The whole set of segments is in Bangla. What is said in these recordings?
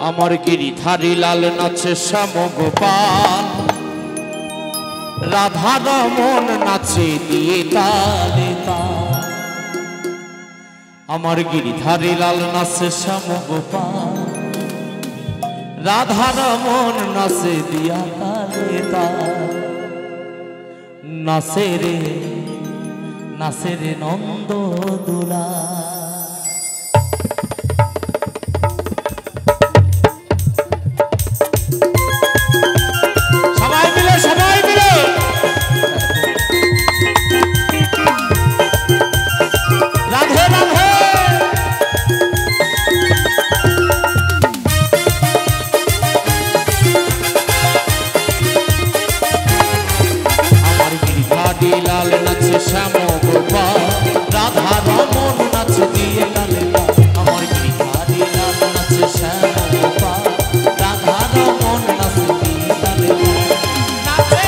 আমার গিরিধারী লাল নাচে শ্যাম গোপাল, রাধা রমন নাচে দিয়ে তালে তাল। আমার গিরিধারী লাল নাচে শ্যাম গোপাল, রাধা রমন নাচে দিয়া তালে তাল। নাচে রে নন্দ দুলা। লাল নাচে শ্যাম গোপাল, রাধা রমন নাচে দিয়ে তালে তাল। আমার গিরিধারী লাল নাচে শ্যাম গোপাল, রাধা রমন নাচে দিয়ে তালে তাল। নাচে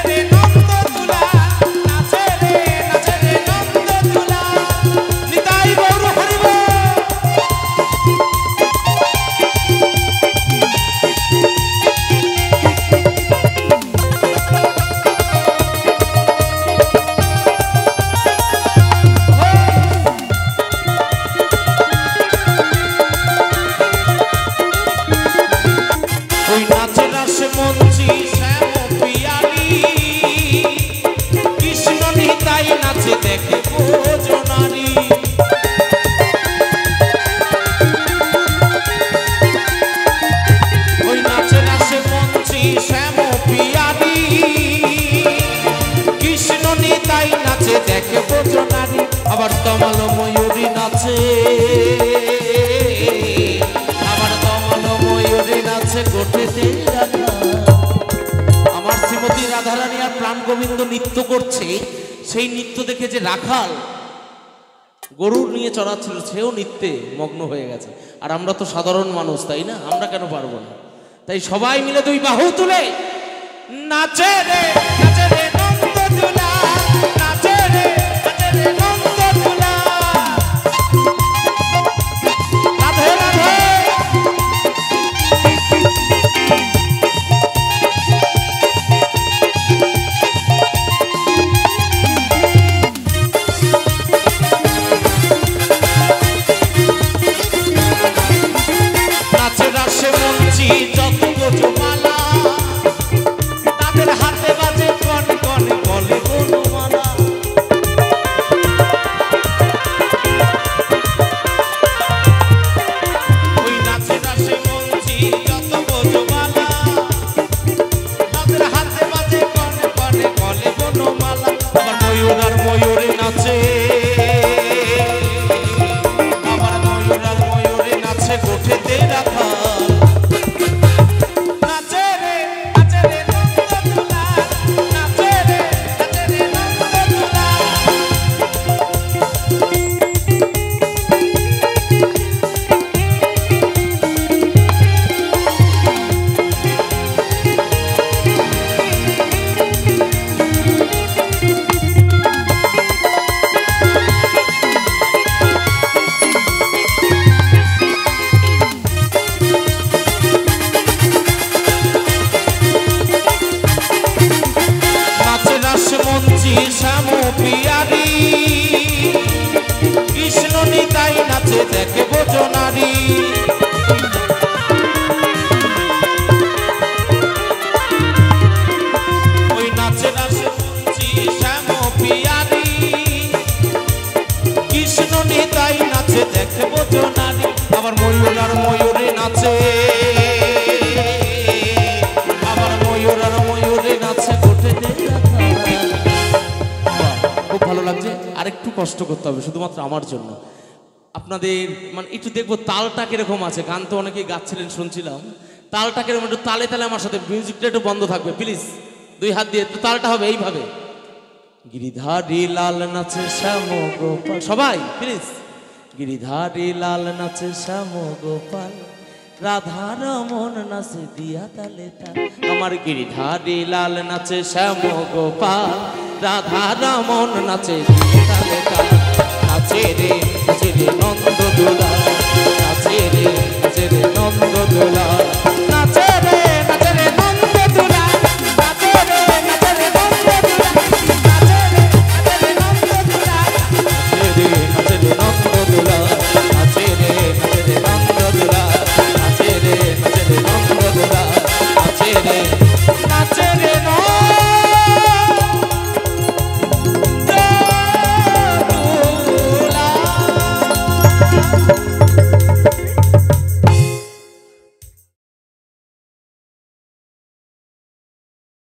রে নন্দ তুলা, নাচে রে নন্দ তুলা, নিতাই গৌর হরিব। আবার তমাল ময়ূরী নাচে, আবার তমাল ময়ূরী নাচে গোঠেতে রাধা। আমার শ্রীমতী রাধারানী আর প্রাণ গোবিন্দ নৃত্য করছে, সেই নৃত্য দেখে যে রাখাল গরু নিয়ে চড়াচ্ছিল সেও নৃত্যে মগ্ন হয়ে গেছে। আর আমরা তো সাধারণ মানুষ, তাই না? আমরা কেন পারবো না? তাই সবাই মিলে দুই বাহু তুলে নাচে রে নন্দ দুলা, নাচে রে নন্দ দুলা। রাধে রাধে। নাচে রাসে মঞ্চি যত গোজমালা, তাদের হাতে বাজে কন কন বলে বনমালা। ওই নাচে রাসে মঞ্চি যত গোজমালা, তাদের হাতে বাজে কন কন বলে বনমালা। আবার ময়ূর আর ময়ূরে নাচে, আবার ময়ূর আর ময়ূরে নাচে গোঠেতে রাখা। শ্যাম পিয়ারি কৃষ্ণ নিতাই নাচে দেখে বোজনারি। ওই নাচে নাচে মঞ্চি শ্যাম পিয়ারি কৃষ্ণ নিতাই নাচে দেখে বোজনারি। আবার ময়ূর আর ময়ূরে নাচে, আবার ময়ূর আর ময়ূরে নাচে গোঠে দে। খুব ভালো লাগছে। আরেকটু কষ্ট করতে হবে শুধুমাত্র আমার জন্য। আপনাদের মানে একটু দেখবো তালটা কিরকম আছে। গান তো অনেকেই গাচ্ছিলেন শুনছিলাম, তালটা কিরকম একটু তালে তালে আমার সাথে। মিউজিকটা একটু বন্ধ থাকবে প্লিজ, দুই হাত দিয়ে একটু তালটা হবে এইভাবে। গিরিধারী লাল নাচে শ্যাম গোপাল, সবাই প্লিজ। গিরিধারী লাল নাচে শ্যাম গোপাল, রাধা রমন নাচে দিয়া তালে তাল। আমার গিরিধারী লাল নাচে শ্যাম গোপাল, রাধা রমন নাচে দিয়ে তালে তাল। নাচে রে নন্দ দুলা, নাচে রে নন্দ বদলা